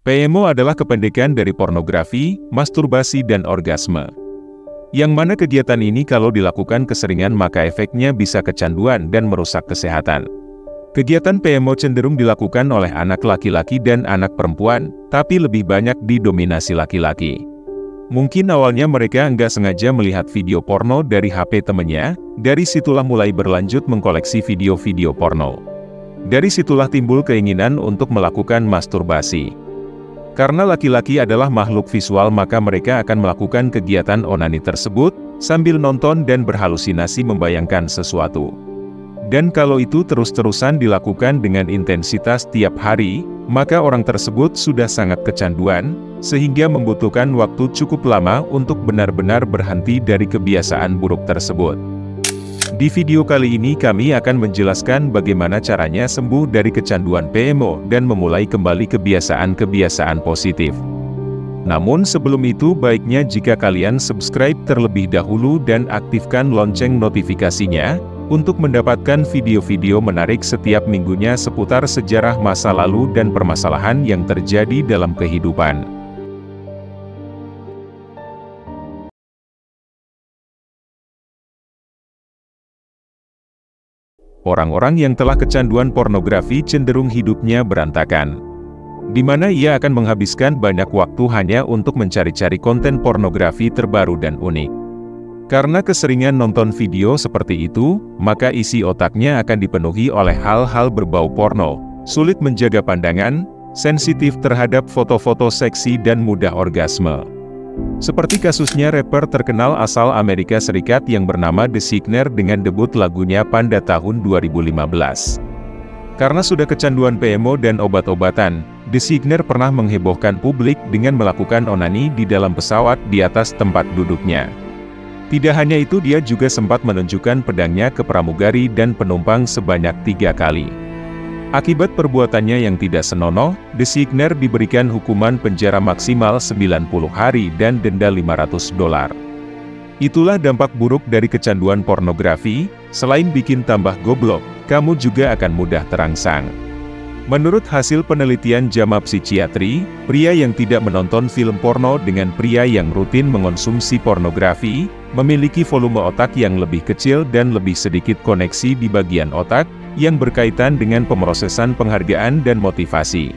PMO adalah kependekan dari pornografi, masturbasi dan orgasme. Yang mana kegiatan ini kalau dilakukan keseringan maka efeknya bisa kecanduan dan merusak kesehatan. Kegiatan PMO cenderung dilakukan oleh anak laki-laki dan anak perempuan, tapi lebih banyak didominasi laki-laki. Mungkin awalnya mereka nggak sengaja melihat video porno dari HP temannya, dari situlah mulai berlanjut mengkoleksi video-video porno. Dari situlah timbul keinginan untuk melakukan masturbasi. Karena laki-laki adalah makhluk visual maka mereka akan melakukan kegiatan onani tersebut, sambil nonton dan berhalusinasi membayangkan sesuatu. Dan kalau itu terus-terusan dilakukan dengan intensitas tiap hari, maka orang tersebut sudah sangat kecanduan, sehingga membutuhkan waktu cukup lama untuk benar-benar berhenti dari kebiasaan buruk tersebut. Di video kali ini kami akan menjelaskan bagaimana caranya sembuh dari kecanduan PMO dan memulai kembali kebiasaan-kebiasaan positif. Namun sebelum itu baiknya jika kalian subscribe terlebih dahulu dan aktifkan lonceng notifikasinya, untuk mendapatkan video-video menarik setiap minggunya seputar sejarah masa lalu dan permasalahan yang terjadi dalam kehidupan. Orang-orang yang telah kecanduan pornografi cenderung hidupnya berantakan, di mana ia akan menghabiskan banyak waktu hanya untuk mencari-cari konten pornografi terbaru dan unik. Karena keseringan nonton video seperti itu, maka isi otaknya akan dipenuhi oleh hal-hal berbau porno, sulit menjaga pandangan, sensitif terhadap foto-foto seksi dan mudah orgasme. Seperti kasusnya rapper terkenal asal Amerika Serikat yang bernama The Sickener dengan debut lagunya pada tahun 2015. Karena sudah kecanduan PMO dan obat-obatan, The Sickener pernah menghebohkan publik dengan melakukan onani di dalam pesawat di atas tempat duduknya. Tidak hanya itu, dia juga sempat menunjukkan pedangnya ke pramugari dan penumpang sebanyak 3 kali. Akibat perbuatannya yang tidak senonoh, The Sickener diberikan hukuman penjara maksimal 90 hari dan denda $500. Itulah dampak buruk dari kecanduan pornografi, selain bikin tambah goblok, kamu juga akan mudah terangsang. Menurut hasil penelitian JAMA Psikiatri, pria yang tidak menonton film porno dengan pria yang rutin mengonsumsi pornografi, memiliki volume otak yang lebih kecil dan lebih sedikit koneksi di bagian otak, yang berkaitan dengan pemrosesan penghargaan dan motivasi.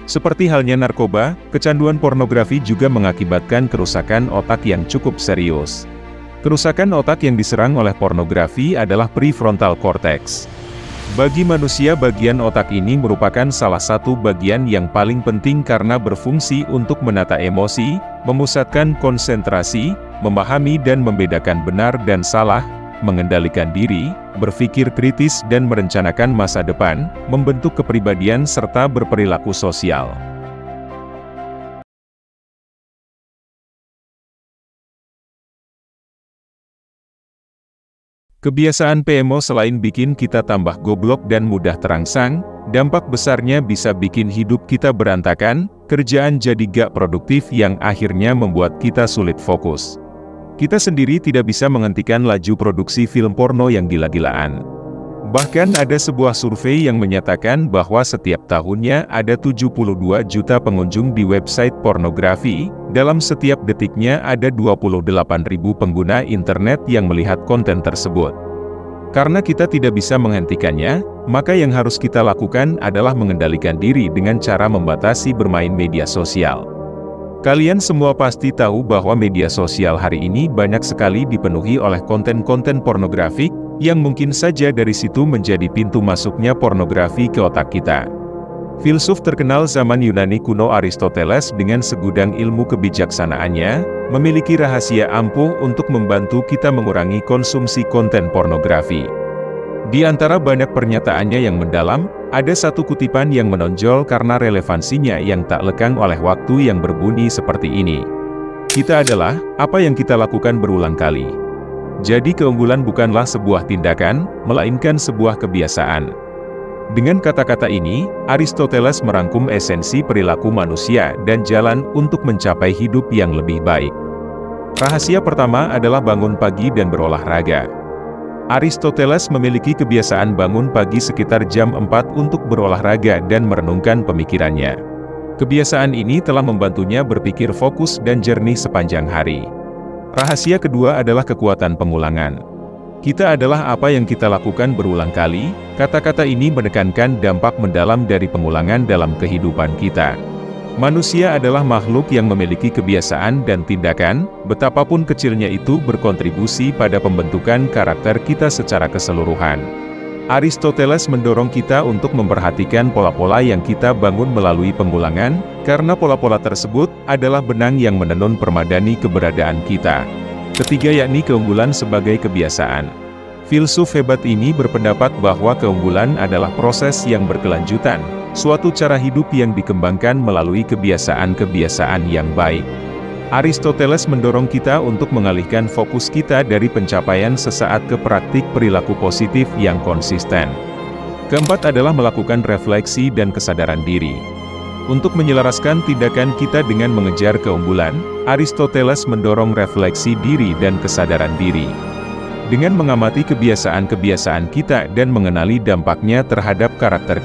Seperti halnya narkoba, kecanduan pornografi juga mengakibatkan kerusakan otak yang cukup serius. Kerusakan otak yang diserang oleh pornografi adalah prefrontal cortex. Bagi manusia bagian otak ini merupakan salah satu bagian yang paling penting karena berfungsi untuk menata emosi, memusatkan konsentrasi, memahami dan membedakan benar dan salah, mengendalikan diri, berpikir kritis dan merencanakan masa depan, membentuk kepribadian serta berperilaku sosial. Kebiasaan PMO selain bikin kita tambah goblok dan mudah terangsang, dampak besarnya bisa bikin hidup kita berantakan, kerjaan jadi gak produktif yang akhirnya membuat kita sulit fokus. Kita sendiri tidak bisa menghentikan laju produksi film porno yang gila-gilaan. Bahkan ada sebuah survei yang menyatakan bahwa setiap tahunnya ada 72 juta pengunjung di website pornografi, dalam setiap detiknya ada 28.000 pengguna internet yang melihat konten tersebut. Karena kita tidak bisa menghentikannya, maka yang harus kita lakukan adalah mengendalikan diri dengan cara membatasi bermain media sosial. Kalian semua pasti tahu bahwa media sosial hari ini banyak sekali dipenuhi oleh konten-konten pornografik, yang mungkin saja dari situ menjadi pintu masuknya pornografi ke otak kita. Filsuf terkenal zaman Yunani kuno Aristoteles dengan segudang ilmu kebijaksanaannya, memiliki rahasia ampuh untuk membantu kita mengurangi konsumsi konten pornografi. Di antara banyak pernyataannya yang mendalam, ada satu kutipan yang menonjol karena relevansinya yang tak lekang oleh waktu yang berbunyi seperti ini. Kita adalah apa yang kita lakukan berulang kali. Jadi keunggulan bukanlah sebuah tindakan, melainkan sebuah kebiasaan. Dengan kata-kata ini, Aristoteles merangkum esensi perilaku manusia dan jalan untuk mencapai hidup yang lebih baik. Rahasia pertama adalah bangun pagi dan berolahraga. Aristoteles memiliki kebiasaan bangun pagi sekitar jam 4 untuk berolahraga dan merenungkan pemikirannya. Kebiasaan ini telah membantunya berpikir fokus dan jernih sepanjang hari. Rahasia kedua adalah kekuatan pengulangan. Kita adalah apa yang kita lakukan berulang kali. Kata-kata ini menekankan dampak mendalam dari pengulangan dalam kehidupan kita. Manusia adalah makhluk yang memiliki kebiasaan dan tindakan, betapapun kecilnya itu berkontribusi pada pembentukan karakter kita secara keseluruhan. Aristoteles mendorong kita untuk memperhatikan pola-pola yang kita bangun melalui pengulangan, karena pola-pola tersebut adalah benang yang menenun permadani keberadaan kita. Ketiga yakni keunggulan sebagai kebiasaan. Filsuf hebat ini berpendapat bahwa keunggulan adalah proses yang berkelanjutan, suatu cara hidup yang dikembangkan melalui kebiasaan-kebiasaan yang baik. Aristoteles mendorong kita untuk mengalihkan fokus kita dari pencapaian sesaat ke praktik perilaku positif yang konsisten. Keempat adalah melakukan refleksi dan kesadaran diri. Untuk menyelaraskan tindakan kita dengan mengejar keunggulan, Aristoteles mendorong refleksi diri dan kesadaran diri. Dengan mengamati kebiasaan-kebiasaan kita dan mengenali dampaknya terhadap karakter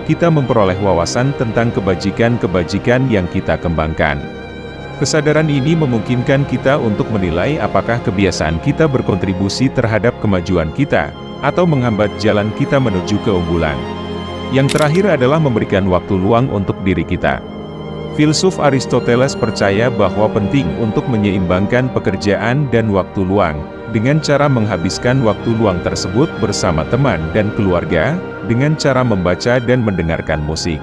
kita memperoleh wawasan tentang kebajikan-kebajikan yang kita kembangkan. Kesadaran ini memungkinkan kita untuk menilai apakah kebiasaan kita berkontribusi terhadap kemajuan kita, atau menghambat jalan kita menuju keunggulan. Yang terakhir adalah memberikan waktu luang untuk diri kita. Filsuf Aristoteles percaya bahwa penting untuk menyeimbangkan pekerjaan dan waktu luang, dengan cara menghabiskan waktu luang tersebut bersama teman dan keluarga, dengan cara membaca dan mendengarkan musik.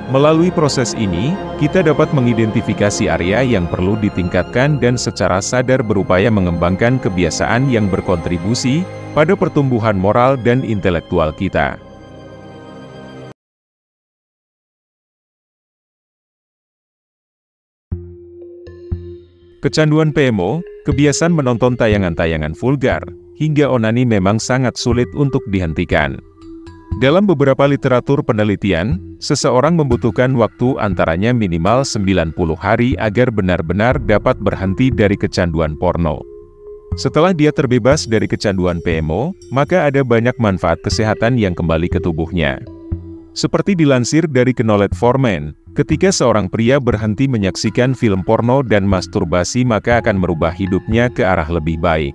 Melalui proses ini, kita dapat mengidentifikasi area yang perlu ditingkatkan dan secara sadar berupaya mengembangkan kebiasaan yang berkontribusi pada pertumbuhan moral dan intelektual kita. Kecanduan PMO, kebiasaan menonton tayangan-tayangan vulgar, hingga onani memang sangat sulit untuk dihentikan. Dalam beberapa literatur penelitian, seseorang membutuhkan waktu antaranya minimal 90 hari agar benar-benar dapat berhenti dari kecanduan porno. Setelah dia terbebas dari kecanduan PMO, maka ada banyak manfaat kesehatan yang kembali ke tubuhnya. Seperti dilansir dari Knowledge for Men, ketika seorang pria berhenti menyaksikan film porno dan masturbasi maka akan merubah hidupnya ke arah lebih baik.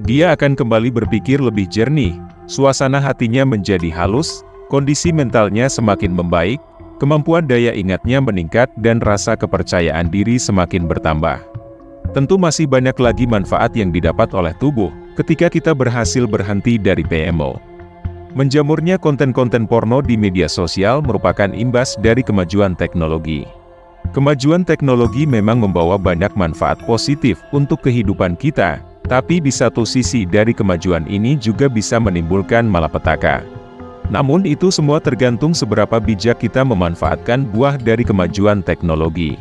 Dia akan kembali berpikir lebih jernih, suasana hatinya menjadi halus, kondisi mentalnya semakin membaik, kemampuan daya ingatnya meningkat dan rasa kepercayaan diri semakin bertambah. Tentu masih banyak lagi manfaat yang didapat oleh tubuh ketika kita berhasil berhenti dari PMO. Menjamurnya konten-konten porno di media sosial merupakan imbas dari kemajuan teknologi. Kemajuan teknologi memang membawa banyak manfaat positif untuk kehidupan kita, tapi di satu sisi dari kemajuan ini juga bisa menimbulkan malapetaka. Namun itu semua tergantung seberapa bijak kita memanfaatkan buah dari kemajuan teknologi.